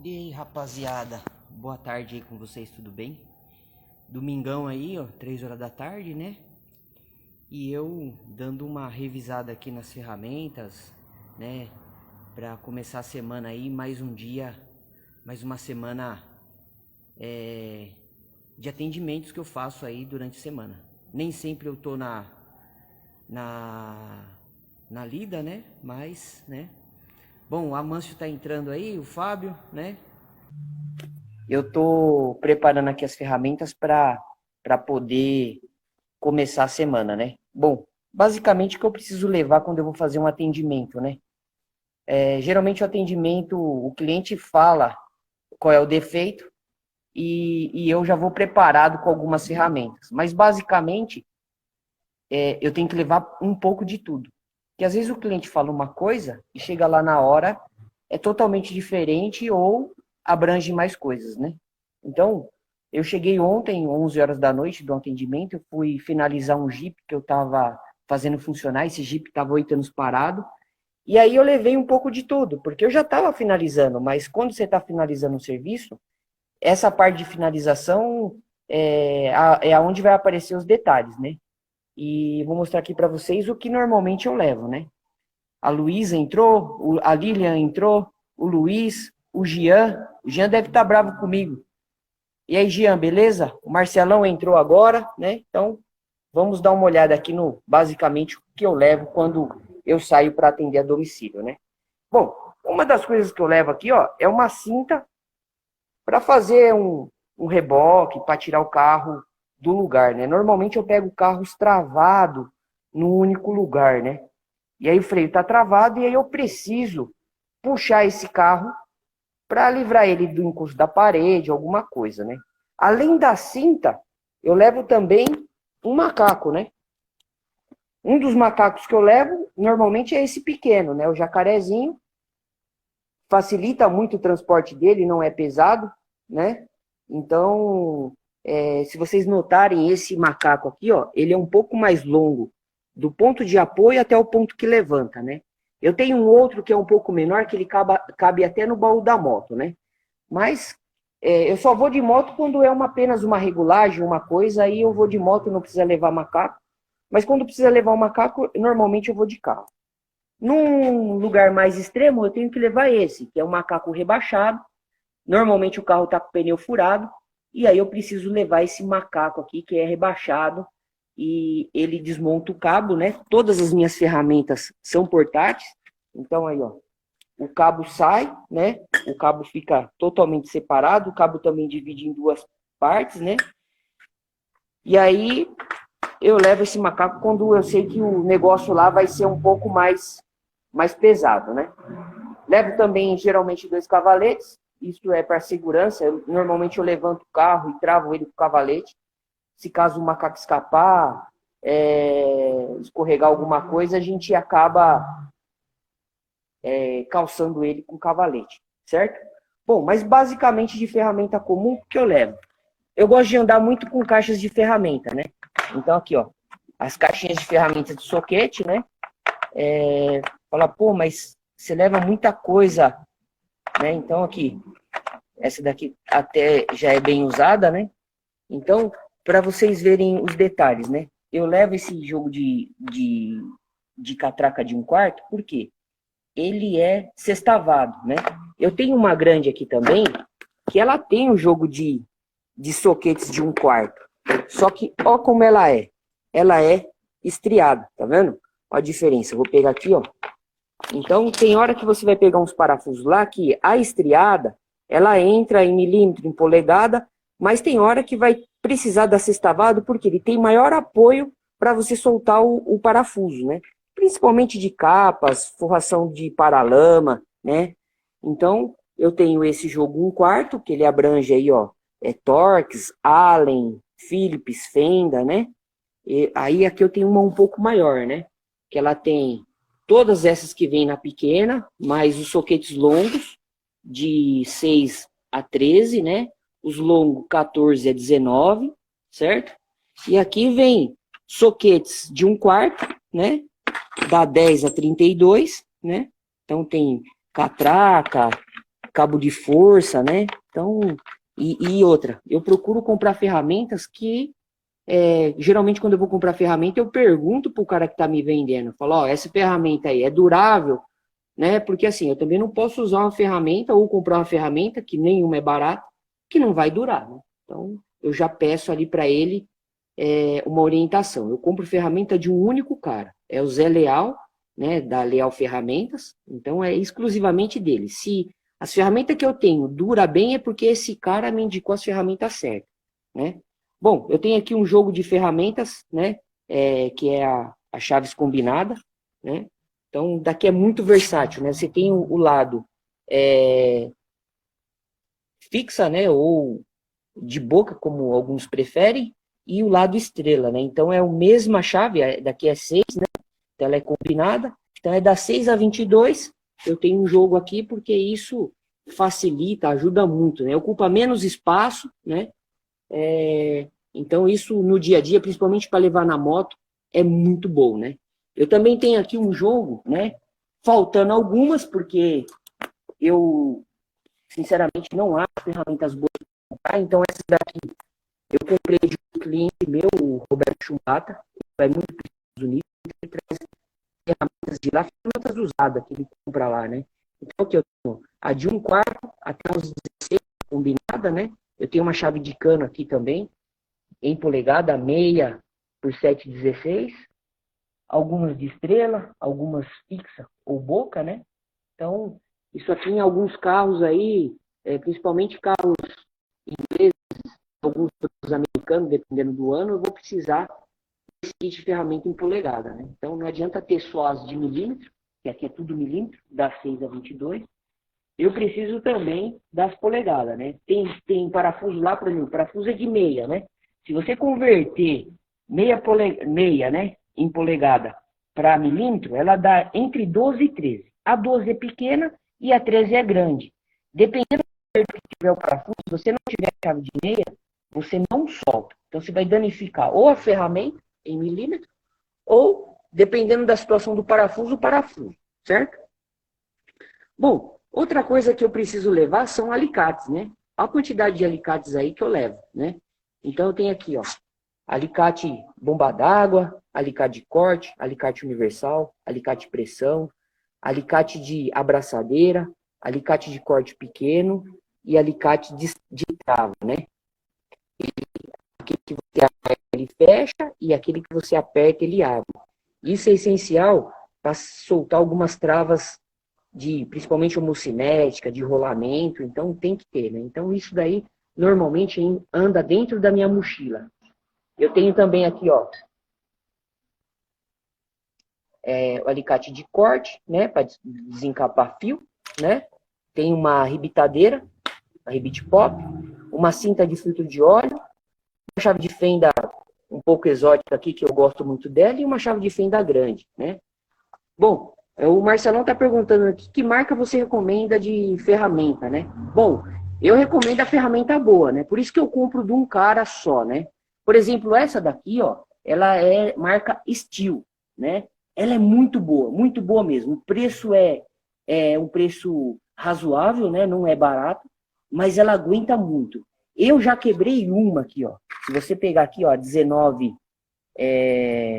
E aí, rapaziada, boa tarde aí com vocês, tudo bem? Domingão aí, ó, 3 horas da tarde, né? E eu dando uma revisada aqui nas ferramentas, né? Pra começar a semana aí, mais um dia, mais uma semana de atendimentos que eu faço aí durante a semana. Nem sempre eu tô na lida, né? Mas, né? Bom, o Amâncio tá entrando aí, o Fábio, né? Eu tô preparando aqui as ferramentas para poder começar a semana, né? Bom, basicamente o que eu preciso levar quando eu vou fazer um atendimento, né? Geralmente o atendimento, o cliente fala qual é o defeito e eu já vou preparado com algumas ferramentas. Mas basicamente eu tenho que levar um pouco de tudo. Porque às vezes o cliente fala uma coisa e chega lá na hora é totalmente diferente ou abrange mais coisas, né? Então, eu cheguei ontem, 11 horas da noite, do atendimento, eu fui finalizar um Jeep que eu estava fazendo funcionar, esse Jeep estava 8 anos parado, e aí eu levei um pouco de tudo, porque eu já estava finalizando, mas quando você está finalizando um serviço, essa parte de finalização é aonde vai aparecer os detalhes, né? E vou mostrar aqui para vocês o que normalmente eu levo, né? A Luísa entrou, a Lilian entrou, o Luiz, o Jean deve estar bravo comigo. E aí, Jean, beleza? O Marcelão entrou agora, né? Então, vamos dar uma olhada aqui no, basicamente, o que eu levo quando eu saio para atender a domicílio, né? Bom, uma das coisas que eu levo aqui, ó, é uma cinta para fazer um reboque, para tirar o carro do lugar, né? Normalmente eu pego carros travado no único lugar, né? E aí o freio tá travado e aí eu preciso puxar esse carro para livrar ele do encosto da parede, alguma coisa, né? Além da cinta, eu levo também um macaco, né? Um dos macacos que eu levo, normalmente é esse pequeno, né? O jacarezinho. Facilita muito o transporte dele, não é pesado, né? Então, se vocês notarem esse macaco aqui, ó, ele é um pouco mais longo, do ponto de apoio até o ponto que levanta, né? Eu tenho um outro que é um pouco menor, que ele cabe até no baú da moto, né? Mas eu só vou de moto quando é apenas uma regulagem, uma coisa, aí eu vou de moto, não precisa levar macaco. Mas quando precisa levar um macaco, normalmente eu vou de carro. Num lugar mais extremo, eu tenho que levar esse, que é um macaco rebaixado. Normalmente o carro está com o pneu furado, e aí eu preciso levar esse macaco aqui, que é rebaixado, e ele desmonta o cabo, né? Todas as minhas ferramentas são portáteis, então aí, ó, o cabo sai, né? O cabo fica totalmente separado, o cabo também divide em duas partes, né? E aí eu levo esse macaco quando eu sei que o negócio lá vai ser um pouco mais pesado, né? Levo também, geralmente, 2 cavaletes, isso é para segurança. Normalmente eu levanto o carro e travo ele com o cavalete. Se caso o macaco escapar, escorregar alguma coisa, a gente acaba calçando ele com cavalete, certo? Bom, mas basicamente de ferramenta comum, o que eu levo? Eu gosto de andar muito com caixas de ferramenta, né? Então aqui, ó, as caixinhas de ferramenta de soquete, né? Fala, pô, mas você leva muita coisa, né? Então aqui, essa daqui até já é bem usada, né? Então, para vocês verem os detalhes, né? Eu levo esse jogo de catraca de 1/4, por quê? Ele é sextavado, né? Eu tenho uma grande aqui também, que ela tem um jogo de soquetes de 1/4. Só que, ó como ela é. Ela é estriada, tá vendo? Ó a diferença. Eu vou pegar aqui, ó. Então, tem hora que você vai pegar uns parafusos lá que a estriada, ela entra em milímetro, em polegada, mas tem hora que vai precisar da sextavado porque ele tem maior apoio para você soltar o parafuso, né? Principalmente de capas, forração de paralama, né? Então, eu tenho esse jogo 1/4, que ele abrange aí, ó, Torx, Allen, Phillips, Fenda, né? E aí aqui eu tenho uma um pouco maior, né? Que ela tem todas essas que vêm na pequena, mais os soquetes longos, de 6 a 13, né? Os longos 14 a 19, certo? E aqui vem soquetes de 1/4, né? Da 10 a 32, né? Então tem catraca, cabo de força, né? Então, e outra, eu procuro comprar ferramentas que, geralmente quando eu vou comprar ferramenta, eu pergunto pro cara que tá me vendendo, eu falo, ó, essa ferramenta aí é durável, né? Porque assim, eu também não posso usar uma ferramenta ou comprar uma ferramenta, que nenhuma é barata, que não vai durar, né? Então, eu já peço ali para ele uma orientação. Eu compro ferramenta de um único cara, é o Zé Leal, né, da Leal Ferramentas, então é exclusivamente dele. Se as ferramentas que eu tenho dura bem, é porque esse cara me indicou as ferramentas certas, né? Bom, eu tenho aqui um jogo de ferramentas, né, que é a chaves combinada, né? Então, daqui é muito versátil, né? Você tem o lado fixa, né, ou de boca, como alguns preferem, e o lado estrela, né? Então, é a mesma chave, daqui é 6, né? Então, ela é combinada. Então, é das 6 a 22. Eu tenho um jogo aqui, porque isso facilita, ajuda muito, né? Ocupa menos espaço, né? Então, isso no dia a dia, principalmente para levar na moto, é muito bom, né? Eu também tenho aqui um jogo, né? Faltando algumas, porque eu, sinceramente, não acho ferramentas boas para comprar. Então, essa daqui eu comprei de um cliente meu, o Roberto Chumbata, que vai muito para os Estados Unidos, ele traz ferramentas de lá, ferramentas usadas que ele compra lá, né? Então, aqui eu tenho a de 1/4 até os 16, combinada, né? Eu tenho uma chave de cano aqui também, em polegada, 6 por 7,16, algumas de estrela, algumas fixa ou boca, né? Então, isso aqui em alguns carros aí, principalmente carros ingleses, alguns americanos, dependendo do ano, eu vou precisar desse kit de ferramenta em polegada, né? Então, não adianta ter só as de milímetro, que aqui é tudo milímetro, das 6 a 22. Eu preciso também das polegadas, né? Tem parafuso lá, por exemplo, parafuso é de meia, né? Se você converter meia, né, em polegada para milímetro, ela dá entre 12 e 13. A 12 é pequena e a 13 é grande. Dependendo do que tiver o parafuso, se você não tiver chave de meia, você não solta. Então, você vai danificar ou a ferramenta em milímetro, ou, dependendo da situação do parafuso, o parafuso, certo? Bom, outra coisa que eu preciso levar são alicates, né? Olha a quantidade de alicates aí que eu levo, né? Então, eu tenho aqui, ó, alicate bomba d'água, alicate de corte, alicate universal, alicate pressão, alicate de abraçadeira, alicate de corte pequeno e alicate de trava, né? Aquele que você aperta, ele fecha, e aquele que você aperta, ele abre. Isso é essencial para soltar algumas travas principalmente homocinética, de rolamento, então tem que ter, né? Então isso daí normalmente anda dentro da minha mochila. Eu tenho também aqui, ó, o alicate de corte, né, para desencapar fio, né? Tem uma rebitadeira, a rebite pop, uma cinta de filtro de óleo, uma chave de fenda um pouco exótica aqui, que eu gosto muito dela, e uma chave de fenda grande, né? Bom, o Marcelão está perguntando aqui, que marca você recomenda de ferramenta, né? Bom, eu recomendo a ferramenta boa, né? Por isso que eu compro de um cara só, né? Por exemplo, essa daqui, ó, ela é marca Steel, né? Ela é muito boa mesmo. O preço é um preço razoável, né? Não é barato, mas ela aguenta muito. Eu já quebrei uma aqui, ó. Se você pegar aqui, ó, 19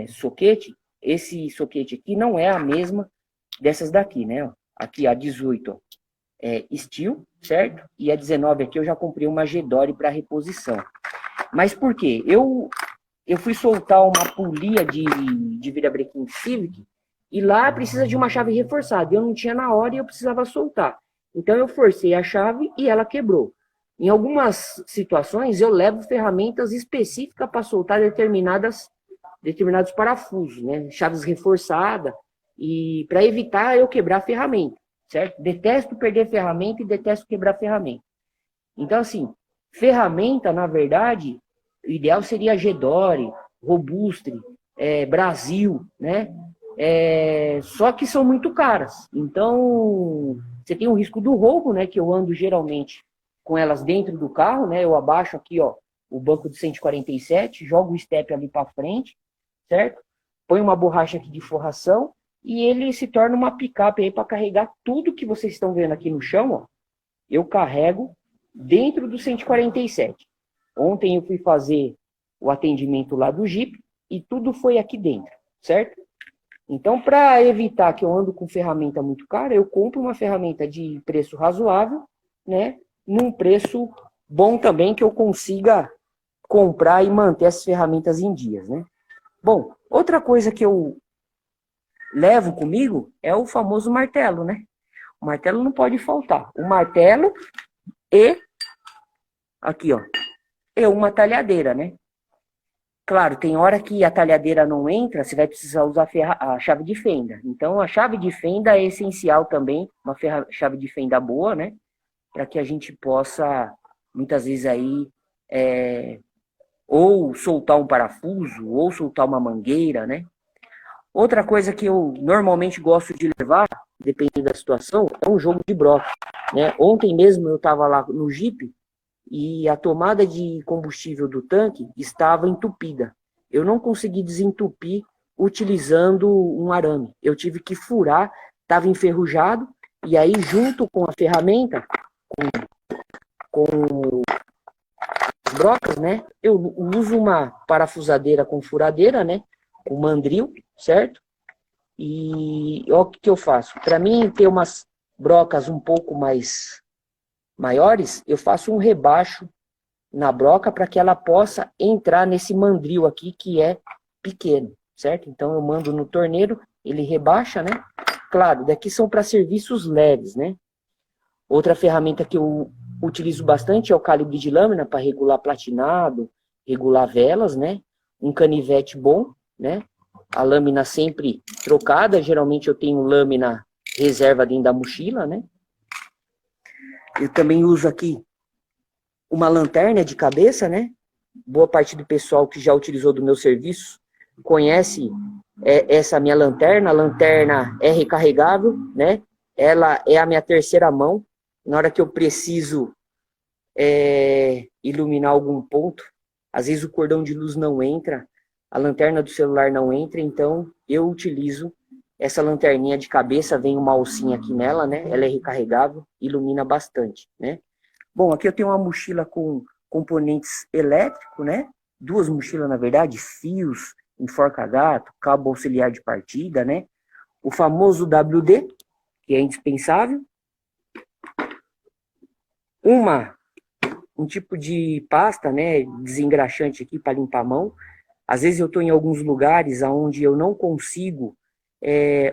soquete, esse soquete aqui não é a mesma dessas daqui, né? Aqui a 18 ó, é Steel, certo? E a 19 aqui eu já comprei uma G-Dory para reposição. Mas por quê? Eu fui soltar uma polia de virabrequim Civic e lá precisa de uma chave reforçada. Eu não tinha na hora e eu precisava soltar. Então eu forcei a chave e ela quebrou. Em algumas situações eu levo ferramentas específicas para soltar determinados parafusos, né? Chaves reforçadas, e para evitar eu quebrar a ferramenta, certo? Detesto perder ferramenta e detesto quebrar ferramenta. Então, assim, ferramenta, na verdade, o ideal seria G-Dory, Robustre, Brasil, né? Só que são muito caras. Então, você tem o risco do roubo, né? Que eu ando geralmente com elas dentro do carro, né? Eu abaixo aqui, ó, o banco de 147, jogo o step ali para frente, certo? Põe uma borracha aqui de forração e ele se torna uma picape aí para carregar tudo que vocês estão vendo aqui no chão, ó. eu carrego dentro do 147. Ontem eu fui fazer o atendimento lá do Jeep e tudo foi aqui dentro, certo? Então, para evitar que eu ando com ferramenta muito cara, eu compro uma ferramenta de preço razoável, né? Num preço bom também, que eu consiga comprar e manter as ferramentas em dias, né? Bom, outra coisa que eu levo comigo é o famoso martelo, né? O martelo não pode faltar. O martelo e, aqui ó, é uma talhadeira, né? Claro, tem hora que a talhadeira não entra, você vai precisar usar a chave de fenda. Então, a chave de fenda é essencial também, uma chave de fenda boa, né? Para que a gente possa, muitas vezes aí, ou soltar um parafuso, ou soltar uma mangueira, né? Outra coisa que eu normalmente gosto de levar, dependendo da situação, é um jogo de broca, né? Ontem mesmo eu estava lá no Jeep, e a tomada de combustível do tanque estava entupida. Eu não consegui desentupir utilizando um arame. Eu tive que furar, estava enferrujado, e aí junto com a ferramenta, com as brocas, né, eu uso uma parafusadeira com furadeira, né, com mandril, certo? E olha o que eu faço. Para mim ter umas brocas um pouco mais maiores, eu faço um rebaixo na broca para que ela possa entrar nesse mandril aqui que é pequeno, certo? Então eu mando no torneiro, ele rebaixa, né? Claro, daqui são para serviços leves, né? Outra ferramenta que eu utilizo bastante é o calibre de lâmina para regular platinado, regular velas, né? Um canivete bom, né? A lâmina sempre trocada, geralmente eu tenho lâmina reserva dentro da mochila, né? Eu também uso aqui uma lanterna de cabeça, né? Boa parte do pessoal que já utilizou do meu serviço conhece essa minha lanterna. A lanterna é recarregável, né? Ela é a minha terceira mão. Na hora que eu preciso iluminar algum ponto, às vezes o cordão de luz não entra, a lanterna do celular não entra, então eu utilizo essa lanterninha de cabeça, vem uma alcinha aqui nela, né? Ela é recarregável, ilumina bastante, né? Bom, aqui eu tenho uma mochila com componentes elétricos, né? Duas mochilas, na verdade, fios, enforca-gato, cabo auxiliar de partida, né? O famoso WD, que é indispensável. Um tipo de pasta, né? Desengraxante aqui para limpar a mão. Às vezes eu estou em alguns lugares onde eu não consigo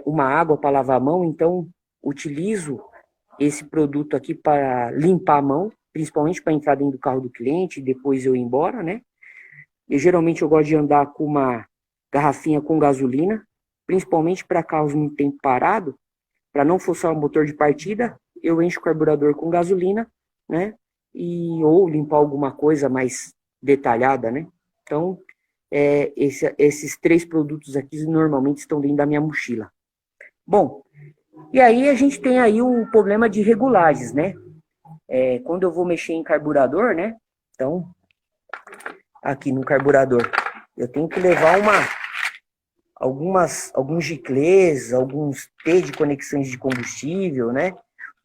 uma água para lavar a mão, então utilizo esse produto aqui para limpar a mão, principalmente para entrar dentro do carro do cliente e depois eu ir embora, né? E geralmente eu gosto de andar com uma garrafinha com gasolina, principalmente para carros muito tempo parado, para não forçar o motor de partida, eu encho o carburador com gasolina, né? Ou limpar alguma coisa mais detalhada, né? Então, esses três produtos aqui normalmente estão dentro da minha mochila. Bom, e aí a gente tem aí o problema de regulagens, né? Quando eu vou mexer em carburador, né? Então, aqui no carburador, eu tenho que levar alguns giclês, alguns T de conexões de combustível, né?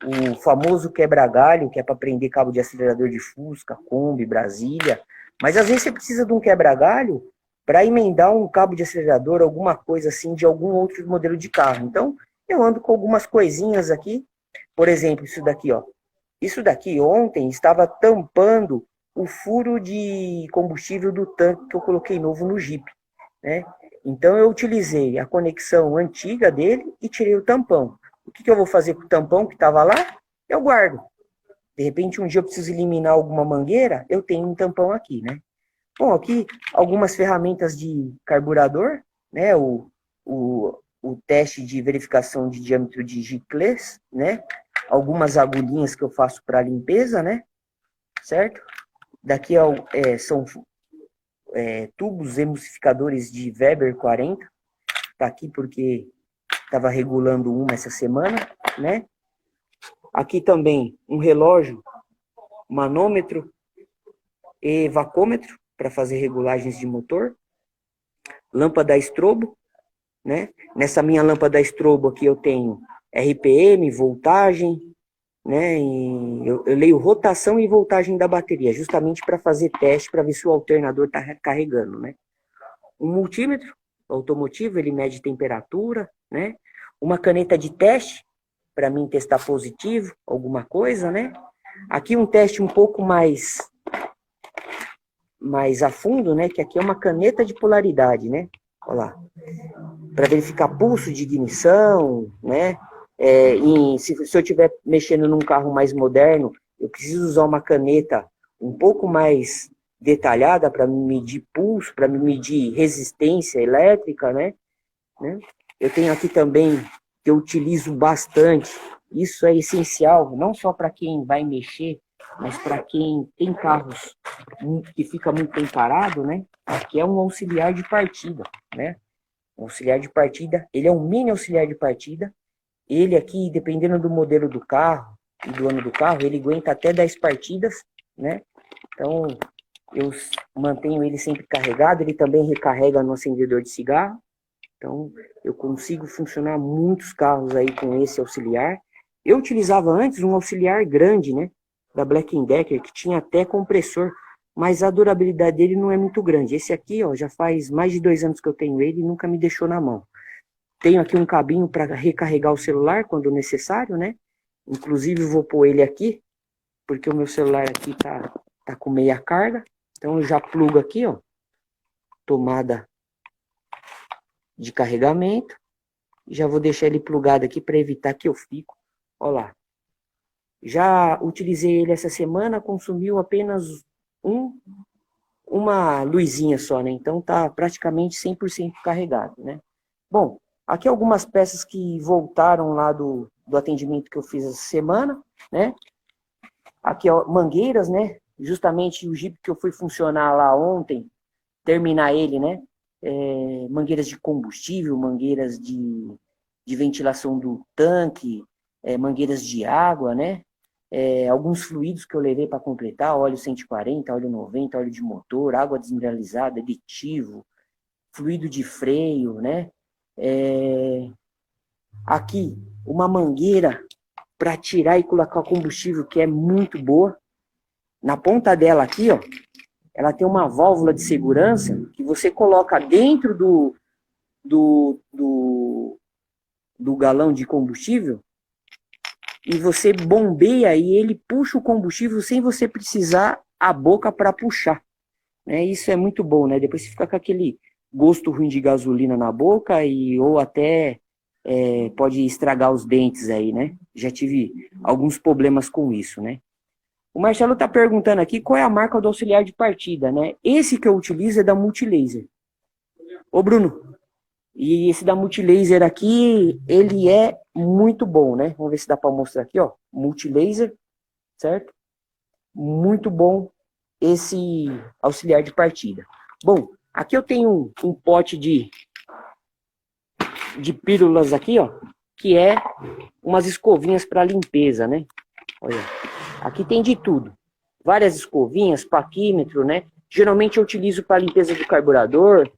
O famoso quebra-galho, que é para prender cabo de acelerador de Fusca, Kombi, Brasília. Mas às vezes você precisa de um quebra-galho para emendar um cabo de acelerador, alguma coisa assim, de algum outro modelo de carro. Então, eu ando com algumas coisinhas aqui. Por exemplo, isso daqui, ó. Isso daqui ontem estava tampando o furo de combustível do tanque que eu coloquei novo no Jeep, né? Então eu utilizei a conexão antiga dele e tirei o tampão. O que eu vou fazer com o tampão que estava lá? Eu guardo. De repente um dia eu preciso eliminar alguma mangueira, eu tenho um tampão aqui, né? Bom, aqui algumas ferramentas de carburador, né? O teste de verificação de diâmetro de giclês, né? Algumas agulhinhas que eu faço para limpeza, né? Certo? Daqui são tubos emulsificadores de Weber 40. Tá aqui porque estava regulando uma essa semana, né? Aqui também um relógio, manômetro e vacômetro para fazer regulagens de motor. Lâmpada estrobo, né? Nessa minha lâmpada estrobo aqui eu tenho RPM, voltagem, né? E eu leio rotação e voltagem da bateria, justamente para fazer teste, para ver se o alternador está carregando, né? Um multímetro automotivo, ele mede temperatura, né? Uma caneta de teste, para mim testar positivo, alguma coisa, né? Aqui um teste um pouco mais a fundo, né? Que aqui é uma caneta de polaridade, né? Olha lá. Para verificar pulso de ignição, né? Se eu estiver mexendo num carro mais moderno, eu preciso usar uma caneta um pouco mais detalhada para medir pulso, para medir resistência elétrica, né? Eu tenho aqui também, que eu utilizo bastante, isso é essencial, não só para quem vai mexer, mas para quem tem carros que fica muito tempo parado, né? Que é um auxiliar de partida, né? O auxiliar de partida, ele é um mini auxiliar de partida. Ele aqui, dependendo do modelo do carro e do ano do carro, ele aguenta até 10 partidas, né? Então, eu mantenho ele sempre carregado. Ele também recarrega no acendedor de cigarro. Então, eu consigo funcionar muitos carros aí com esse auxiliar. Eu utilizava antes um auxiliar grande, né? Da Black & Decker, que tinha até compressor, mas a durabilidade dele não é muito grande. Esse aqui, ó, já faz mais de 2 anos que eu tenho ele e nunca me deixou na mão. Tenho aqui um cabinho para recarregar o celular quando necessário, né? Inclusive vou pôr ele aqui, porque o meu celular aqui tá com meia carga. Então eu já plugo aqui, ó, tomada de carregamento. Já vou deixar ele plugado aqui para evitar que eu fico. Olha lá. Já utilizei ele essa semana, consumiu apenas uma luzinha só, né? Então tá praticamente 100% carregado, né? Bom, aqui algumas peças que voltaram lá do atendimento que eu fiz essa semana, né? Aqui, ó, mangueiras, né? Justamente o Jeep que eu fui funcionar lá ontem, terminar ele, né? Mangueiras de combustível, mangueiras de ventilação do tanque, mangueiras de água, né? Alguns fluidos que eu levei para completar, óleo 140, óleo 90, óleo de motor, água desmineralizada, aditivo, fluido de freio, né? Aqui, uma mangueira para tirar e colocar o combustível, que é muito boa. Na ponta dela aqui, ó, ela tem uma válvula de segurança que você coloca dentro do galão de combustível e você bombeia e ele puxa o combustível sem você precisar a boca para puxar. Né? Isso é muito bom, né? Depois você fica com aquele gosto ruim de gasolina na boca ou até pode estragar os dentes aí, né? Já tive alguns problemas com isso, né? O Marcelo está perguntando aqui qual é a marca do auxiliar de partida, né? Esse que eu utilizo é da Multilaser. Ô, Bruno, e esse da Multilaser aqui, ele é muito bom, né? Vamos ver se dá para mostrar aqui, ó. Multilaser, certo? Muito bom esse auxiliar de partida. Bom, aqui eu tenho um pote de pílulas aqui, ó, que é umas escovinhas para limpeza, né? Olha, aqui tem de tudo. Várias escovinhas, paquímetro, né? Geralmente eu utilizo para limpeza do carburador,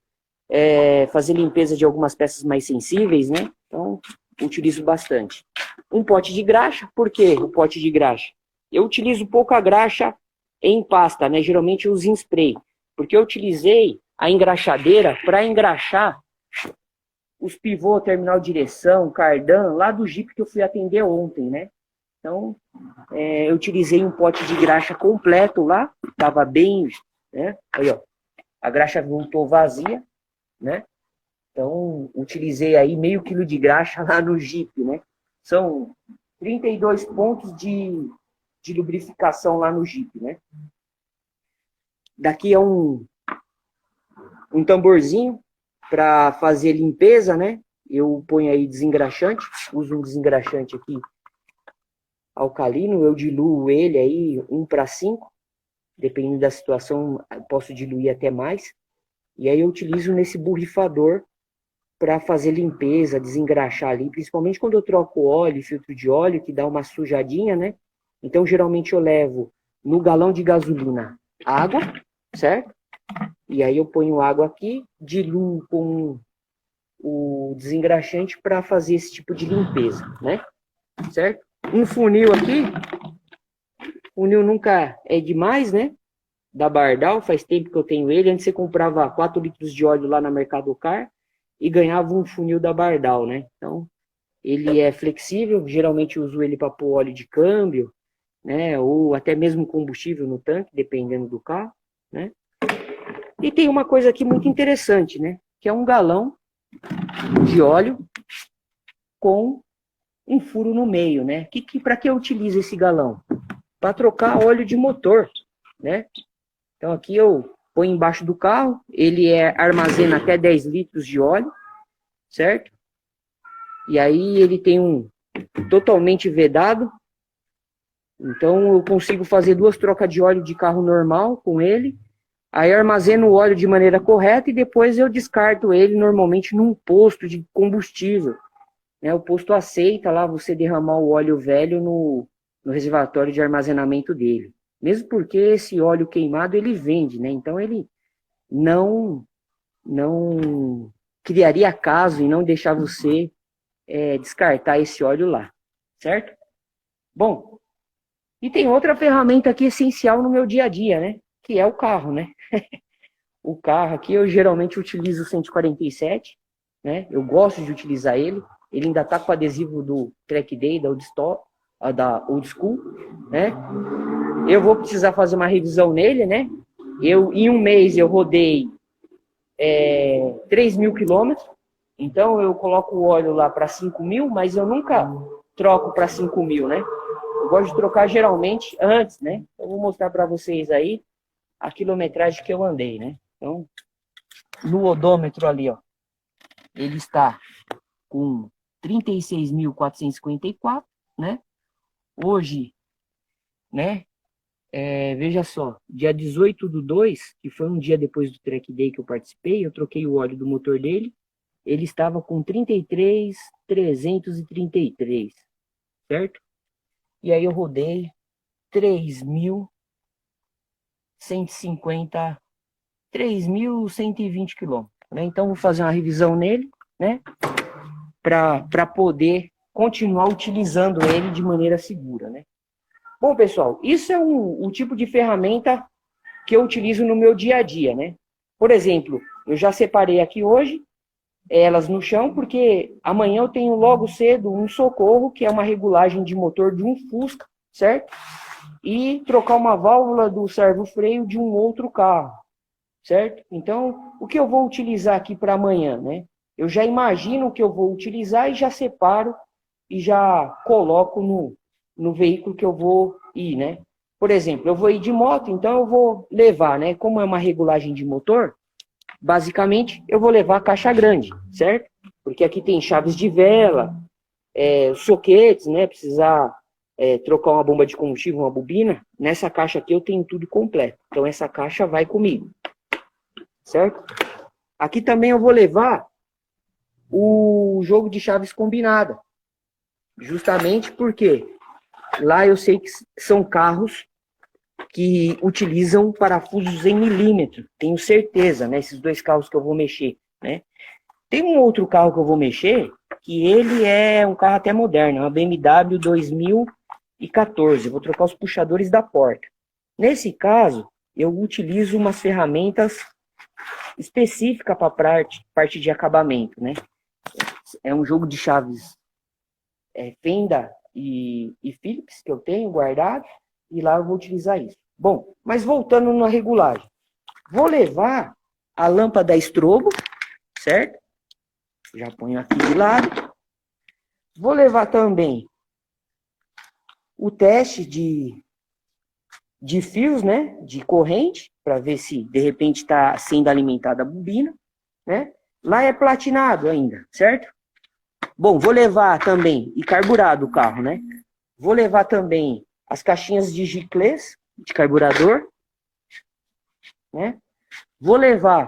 fazer limpeza de algumas peças mais sensíveis, né? Então, utilizo bastante. Um pote de graxa, por que o pote de graxa? Eu utilizo pouca graxa em pasta, né? Geralmente eu uso em spray, porque eu utilizei a engraxadeira para engraxar os pivô, terminal de direção, cardan, lá do Jeep que eu fui atender ontem, né? Então, eu utilizei um pote de graxa completo lá, estava bem, né? Aí, ó, a graxa voltou vazia, né? Então, utilizei aí meio quilo de graxa lá no Jeep, né? São 32 pontos de lubrificação lá no Jeep, né? Daqui é um tamborzinho para fazer limpeza, né? Eu ponho aí desengraxante, uso um desengraxante aqui alcalino, eu diluo ele aí 1:5, dependendo da situação, posso diluir até mais. E aí eu utilizo nesse borrifador para fazer limpeza, desengraxar ali, principalmente quando eu troco óleo, filtro de óleo, que dá uma sujadinha, né? Então, geralmente eu levo no galão de gasolina água, certo? E aí eu ponho água aqui, diluo com o desengraxante para fazer esse tipo de limpeza, né? Certo? Um funil aqui. Funil nunca é demais, né? Da Bardal, faz tempo que eu tenho ele. Antes você comprava 4 litros de óleo lá na Mercadocar e ganhava um funil da Bardal, né? Então, ele é flexível, geralmente eu uso ele para pôr óleo de câmbio, né? Ou até mesmo combustível no tanque, dependendo do carro, né? E tem uma coisa aqui muito interessante, né? Que é um galão de óleo com um furo no meio, né? Para que eu utilizo esse galão? Para trocar óleo de motor, né? Então aqui eu ponho embaixo do carro, ele armazena até 10 litros de óleo, certo? E aí ele tem um totalmente vedado, então eu consigo fazer 2 trocas de óleo de carro normal com ele, aí armazeno o óleo de maneira correta e depois eu descarto ele normalmente num posto de combustível, né? O posto aceita lá você derramar o óleo velho no reservatório de armazenamento dele. Mesmo porque esse óleo queimado ele vende, né? Então ele não criaria caso em não deixar você descartar esse óleo lá, certo? Bom, e tem outra ferramenta aqui essencial no meu dia a dia, né? Que é o carro, né? O carro aqui eu geralmente utilizo o 147, né? Eu gosto de utilizar ele. Ele ainda tá com o adesivo do Track Day, da Old School, né? Eu vou precisar fazer uma revisão nele, né? Em um mês eu rodei 3.000 quilômetros, então eu coloco o óleo lá para 5.000, mas eu nunca troco para 5.000, né? Eu gosto de trocar geralmente antes, né? Eu vou mostrar para vocês aí a quilometragem que eu andei, né? Então, no odômetro ali, ó, ele está com 36.454, né? Hoje, né? Veja só, dia 18/2, que foi um dia depois do Track Day que eu participei, eu troquei o óleo do motor dele, ele estava com 33.333, certo? E aí eu rodei 3.150, 3.120 quilômetros, né? Então vou fazer uma revisão nele, né? Para poder continuar utilizando ele de maneira segura, né? Bom, pessoal, isso é um tipo de ferramenta que eu utilizo no meu dia a dia, né? Por exemplo, eu já separei aqui hoje elas no chão, porque amanhã eu tenho logo cedo um socorro, que é uma regulagem de motor de um Fusca, certo? E trocar uma válvula do servo-freio de um outro carro, certo? Então, o que eu vou utilizar aqui para amanhã, né? Eu já imagino o que eu vou utilizar e já separo e já coloco no veículo que eu vou ir, né? Por exemplo, eu vou ir de moto, então eu vou levar, né? Como é uma regulagem de motor, basicamente eu vou levar a caixa grande, certo? Porque aqui tem chaves de vela, soquetes, né? Precisar trocar uma bomba de combustível, uma bobina. Nessa caixa aqui eu tenho tudo completo. Então essa caixa vai comigo, certo? Aqui também eu vou levar o jogo de chaves combinada, justamente porque lá eu sei que são carros que utilizam parafusos em milímetro, tenho certeza, né? Esses 2 carros que eu vou mexer, né? Tem um outro carro que eu vou mexer, que ele é um carro até moderno, uma BMW 2014, vou trocar os puxadores da porta. Nesse caso, eu utilizo umas ferramentas específicas para parte de acabamento, né? É um jogo de chaves Fenda e Phillips que eu tenho guardado, e lá eu vou utilizar isso. Bom, mas voltando na regulagem. Vou levar a lâmpada estrobo, certo? Já ponho aqui de lado. Vou levar também o teste de fios, né? De corrente, para ver se de repente está sendo alimentada a bobina, né? Lá é platinado ainda, certo? Bom, vou levar também, e carburado o carro, né? Vou levar também as caixinhas de giclês, de carburador, né? Vou levar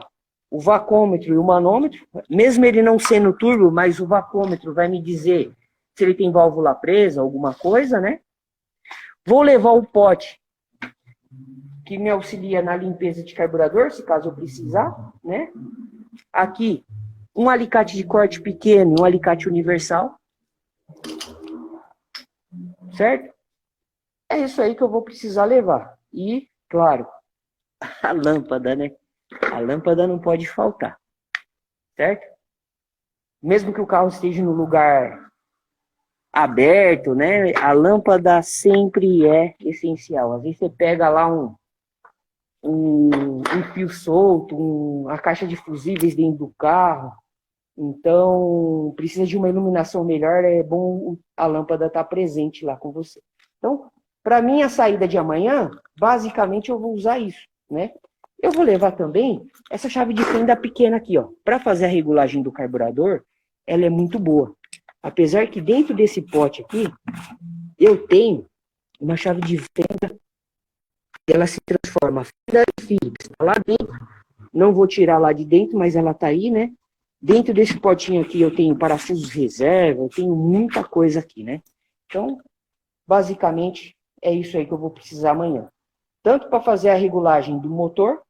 o vacômetro e o manômetro, mesmo ele não sendo turbo, mas o vacômetro vai me dizer se ele tem válvula presa, alguma coisa, né? Vou levar o pote que me auxilia na limpeza de carburador, se caso eu precisar, né? Aqui, um alicate de corte pequeno e um alicate universal, certo? É isso aí que eu vou precisar levar. E, claro, a lâmpada, né? A lâmpada não pode faltar, certo? Mesmo que o carro esteja no lugar aberto, né? A lâmpada sempre é essencial. Às vezes você pega lá um fio solto, a caixa de fusíveis dentro do carro. Então, precisa de uma iluminação melhor, é bom a lâmpada estar presente lá com você. Então, para minha saída de amanhã, basicamente eu vou usar isso, né? Eu vou levar também essa chave de fenda pequena aqui, ó. Para fazer a regulagem do carburador, ela é muito boa. Apesar que dentro desse pote aqui, eu tenho uma chave de fenda, ela se transforma. A fenda Phillips está lá dentro. Não vou tirar lá de dentro, mas ela está aí, né? Dentro desse potinho aqui eu tenho parafusos reserva, eu tenho muita coisa aqui, né? Então, basicamente, é isso aí que eu vou precisar amanhã. Tanto para fazer a regulagem do motor,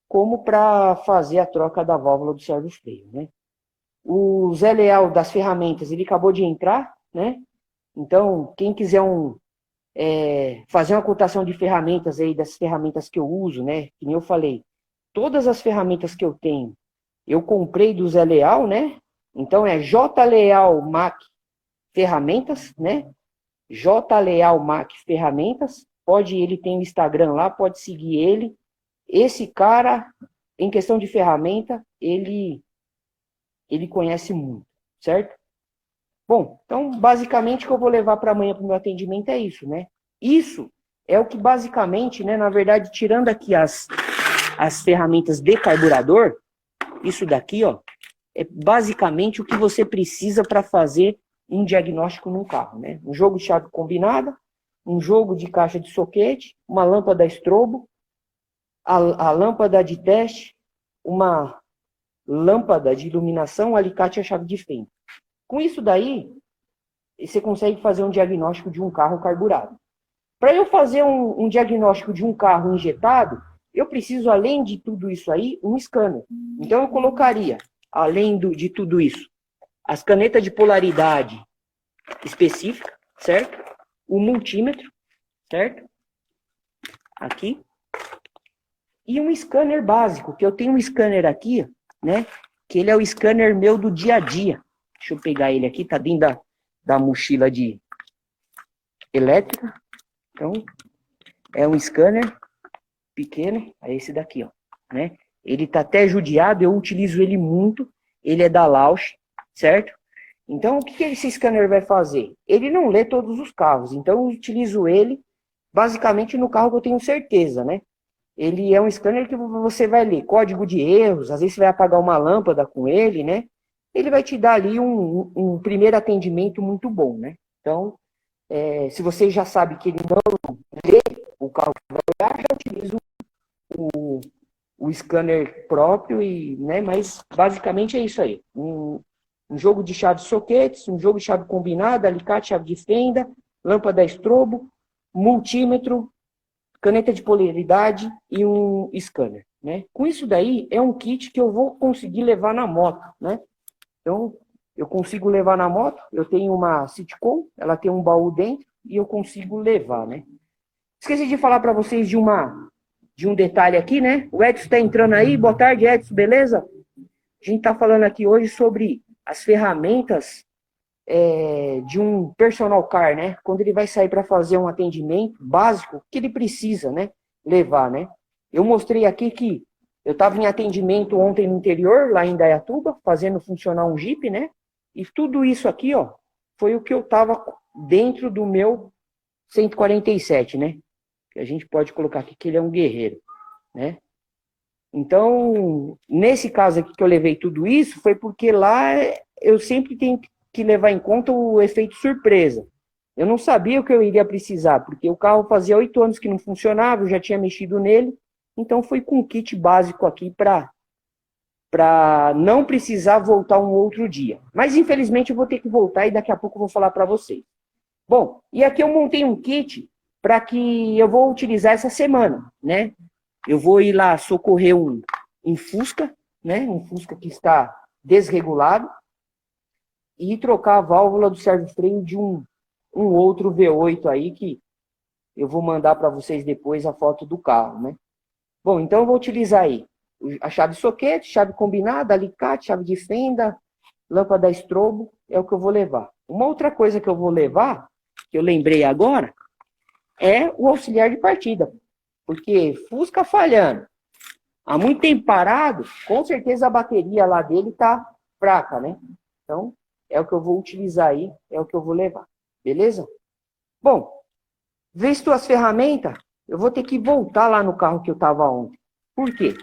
como para fazer a troca da válvula do servo-freio, né? O Zé Leal das ferramentas, ele acabou de entrar, né? Então, quem quiser fazer uma cotação de ferramentas aí, das ferramentas que eu uso, né? Que nem eu falei, todas as ferramentas que eu tenho, eu comprei do Zé Leal, né? Então é J Leal Mac Ferramentas, né? J Leal Mac Ferramentas. Ele tem o Instagram lá, pode seguir ele. Esse cara, em questão de ferramenta, ele conhece muito, certo? Bom, então basicamente o que eu vou levar para amanhã para o meu atendimento é isso, né? Isso é o que basicamente, né? Na verdade, tirando aqui as ferramentas de carburador, isso daqui, ó, é basicamente o que você precisa para fazer um diagnóstico num carro, né? Um jogo de chave combinada, um jogo de caixa de soquete, uma lâmpada estrobo, a lâmpada de teste, uma lâmpada de iluminação, um alicate e a chave de fenda. Com isso daí, você consegue fazer um diagnóstico de um carro carburado. Para eu fazer um diagnóstico de um carro injetado, eu preciso, além de tudo isso aí, um scanner. Então, eu colocaria, além de tudo isso, as canetas de polaridade específica, certo? O multímetro, certo? Aqui. E um scanner básico, que eu tenho um scanner aqui, né? Que ele é o scanner meu do dia a dia. Deixa eu pegar ele aqui, tá dentro da mochila de elétrica. Então, é um scanner pequeno, é esse daqui, ó, né? Ele tá até judiado, eu utilizo ele muito, ele é da Lausch, certo? Então, o que esse scanner vai fazer? Ele não lê todos os carros, então eu utilizo ele basicamente no carro que eu tenho certeza, né? Ele é um scanner que você vai ler código de erros, às vezes você vai apagar uma lâmpada com ele, né? Ele vai te dar ali um primeiro atendimento muito bom, né? Então, se você já sabe que ele não lê o carro que vai olhar, já utiliza o scanner próprio, né? Mas basicamente é isso aí. Um jogo de chave soquetes, um jogo de chave combinada, alicate, chave de fenda, lâmpada estrobo, multímetro, caneta de polaridade e um scanner, né? Com isso daí, é um kit que eu vou conseguir levar na moto, né? Então, eu consigo levar na moto, eu tenho uma Citcom, ela tem um baú dentro e eu consigo levar, né? Esqueci de falar para vocês de um detalhe aqui, né? O Edson está entrando aí. Boa tarde, Edson, beleza? A gente está falando aqui hoje sobre as ferramentas de um personal car, né? Quando ele vai sair para fazer um atendimento básico, que ele precisa, né? Levar, né? Eu mostrei aqui que eu estava em atendimento ontem no interior, lá em Indaiatuba, fazendo funcionar um Jeep, né? E tudo isso aqui, ó, foi o que eu estava dentro do meu 147, né? Que a gente pode colocar aqui que ele é um guerreiro, né? Então, nesse caso aqui que eu levei tudo isso, foi porque lá eu sempre tenho que levar em conta o efeito surpresa. Eu não sabia o que eu iria precisar, porque o carro fazia 8 anos que não funcionava, eu já tinha mexido nele, então foi com um kit básico aqui para não precisar voltar um outro dia. Mas infelizmente eu vou ter que voltar e daqui a pouco eu vou falar para vocês. Bom, e aqui eu montei um kit para que eu vou utilizar essa semana, né? Eu vou ir lá socorrer um Fusca, né? Um Fusca que está desregulado e trocar a válvula do servo-freio um outro V8 aí que eu vou mandar para vocês depois a foto do carro, né? Bom, então eu vou utilizar aí a chave soquete, chave combinada, alicate, chave de fenda, lâmpada estrobo, é o que eu vou levar. Uma outra coisa que eu vou levar, que eu lembrei agora, é o auxiliar de partida. Porque Fusca falhando, há muito tempo parado, com certeza a bateria lá dele tá fraca, né? Então, é o que eu vou utilizar aí, é o que eu vou levar. Beleza? Bom, visto as ferramentas, eu vou ter que voltar lá no carro que eu tava ontem. Por quê?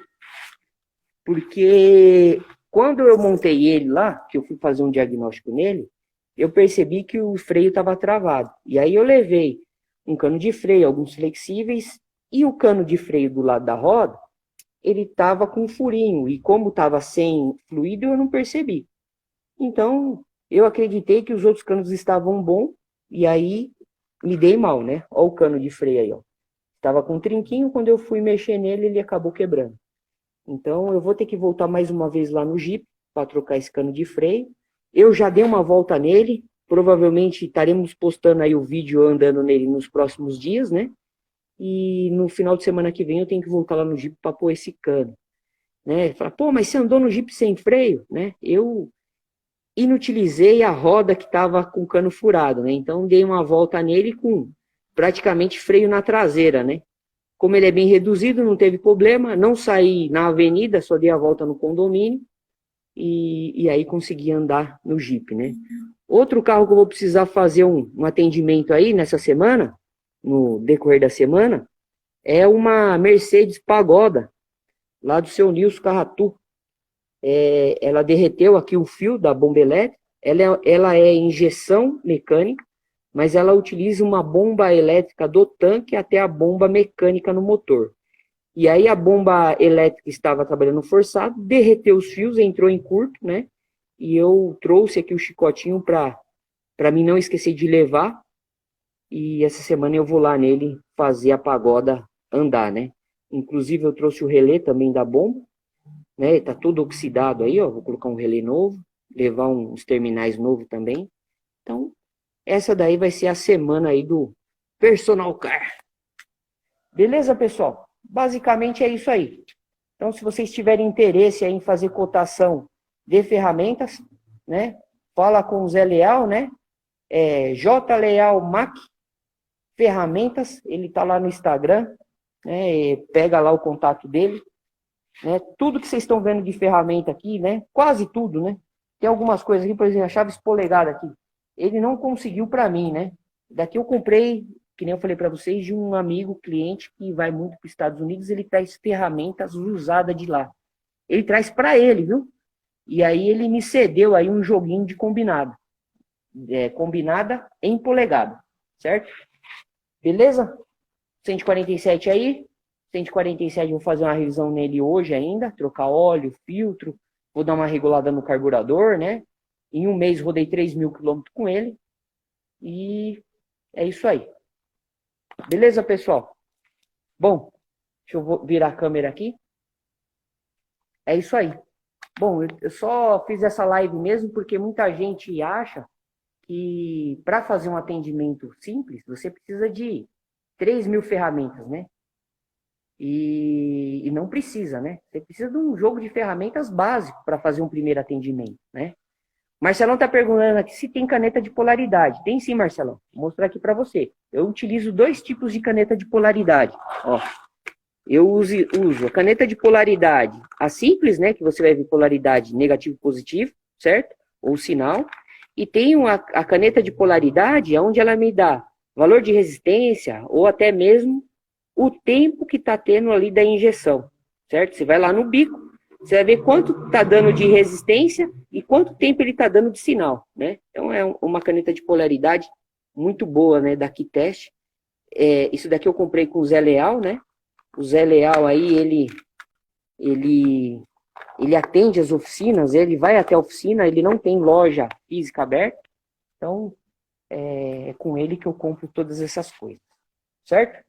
Porque quando eu montei ele lá, que eu fui fazer um diagnóstico nele, eu percebi que o freio estava travado. E aí eu levei um cano de freio, alguns flexíveis, e o cano de freio do lado da roda, ele estava com um furinho. E como estava sem fluido, eu não percebi. Então, eu acreditei que os outros canos estavam bons, e aí me dei mal, né? Olha o cano de freio aí, ó. Estava com um trinquinho, quando eu fui mexer nele, ele acabou quebrando. Então, eu vou ter que voltar mais uma vez lá no Jeep para trocar esse cano de freio. Eu já dei uma volta nele. Provavelmente estaremos postando aí o vídeo andando nele nos próximos dias, né? E no final de semana que vem eu tenho que voltar lá no Jeep para pôr esse cano, né? Fala, pô, mas você andou no Jeep sem freio, né? Eu inutilizei a roda que estava com o cano furado, né? Então, dei uma volta nele com praticamente freio na traseira, né? Como ele é bem reduzido, não teve problema, não saí na avenida, só dei a volta no condomínio e aí consegui andar no Jeep, né? Outro carro que eu vou precisar fazer um atendimento aí nessa semana, no decorrer da semana, é uma Mercedes Pagoda, lá do seu Nilson Carratu. Ela derreteu aqui o fio da bomba elétrica, ela é injeção mecânica, mas ela utiliza uma bomba elétrica do tanque até a bomba mecânica no motor. E aí a bomba elétrica estava trabalhando forçado, derreteu os fios, entrou em curto, né? E eu trouxe aqui o chicotinho para mim não esquecer de levar. E essa semana eu vou lá nele fazer a pagoda andar, né? Inclusive eu trouxe o relé também da bomba, né? Tá todo oxidado aí, ó. Vou colocar um relé novo, levar uns terminais novos também. Então, essa daí vai ser a semana aí do Personal Car. Beleza, pessoal? Basicamente é isso aí. Então, se vocês tiverem interesse aí em fazer cotação de ferramentas, né? Fala com o Zé Leal, né? J Leal Mac Ferramentas. Ele tá lá no Instagram, né? Pega lá o contato dele, né? Tudo que vocês estão vendo de ferramenta aqui, né? Quase tudo, né? Tem algumas coisas aqui, por exemplo, a chave espolegada aqui. Ele não conseguiu para mim, né? Daqui eu comprei, que nem eu falei para vocês, de um amigo, cliente, que vai muito para os Estados Unidos, ele traz ferramentas usadas de lá. Ele traz para ele, viu? E aí ele me cedeu aí um joguinho de combinado. Combinada em polegada, certo? Beleza? 147 aí. 147 eu vou fazer uma revisão nele hoje ainda, trocar óleo, filtro, vou dar uma regulada no carburador, né? Em um mês rodei 3.000 quilômetros com ele. E é isso aí. Beleza, pessoal? Bom, deixa eu virar a câmera aqui. É isso aí. Bom, eu só fiz essa live mesmo porque muita gente acha que para fazer um atendimento simples, você precisa de 3.000 ferramentas, né? E não precisa, né? Você precisa de um jogo de ferramentas básico para fazer um primeiro atendimento, né? Marcelão está perguntando aqui se tem caneta de polaridade. Tem sim, Marcelão. Vou mostrar aqui para você. Eu utilizo 2 tipos de caneta de polaridade. Ó, eu uso a caneta de polaridade, a simples, né? Que você vai ver polaridade negativo e positivo, certo? Ou sinal. E tem a caneta de polaridade, onde ela me dá valor de resistência ou até mesmo o tempo que está tendo ali da injeção, certo? Você vai lá no bico, você vai ver quanto está dando de resistência e quanto tempo ele está dando de sinal, né? Então é uma caneta de polaridade muito boa, né? Da Kitest. Isso daqui eu comprei com o Zé Leal, né? O Zé Leal aí, ele atende as oficinas, ele vai até a oficina, ele não tem loja física aberta, então é com ele que eu compro todas essas coisas, certo?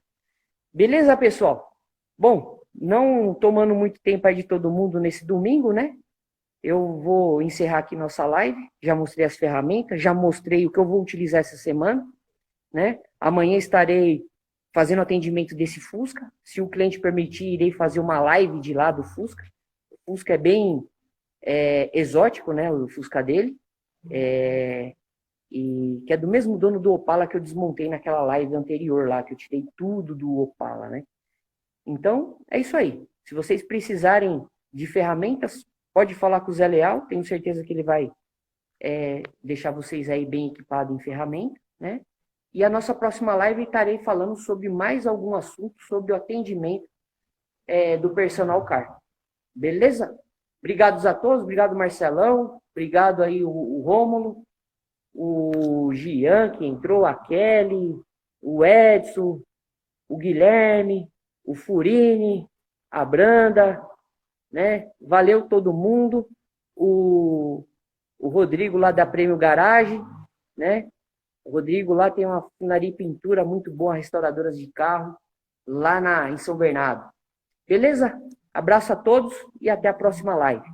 Beleza, pessoal? Bom, não tomando muito tempo aí de todo mundo nesse domingo, né? Eu vou encerrar aqui nossa live. Já mostrei as ferramentas, já mostrei o que eu vou utilizar essa semana, né? Amanhã estarei fazendo atendimento desse Fusca. Se o cliente permitir, irei fazer uma live de lá do Fusca. O Fusca é bem exótico, né? O Fusca dele. E que é do mesmo dono do Opala que eu desmontei naquela live anterior lá, que eu tirei tudo do Opala, né? Então, é isso aí. Se vocês precisarem de ferramentas, pode falar com o Zé Leal. Tenho certeza que ele vai deixar vocês aí bem equipados em ferramenta, né? E a nossa próxima live estarei falando sobre mais algum assunto sobre o atendimento do personal car. Beleza? Obrigados a todos, obrigado Marcelão, obrigado aí o Rômulo, o Gian que entrou, a Kelly, o Edson, o Guilherme, o Furini, a Branda, né? Valeu todo mundo. O Rodrigo lá da Prêmio Garage, né? O Rodrigo lá tem uma funilaria e pintura muito boa, restauradoras de carro, lá em São Bernardo. Beleza? Abraço a todos e até a próxima live.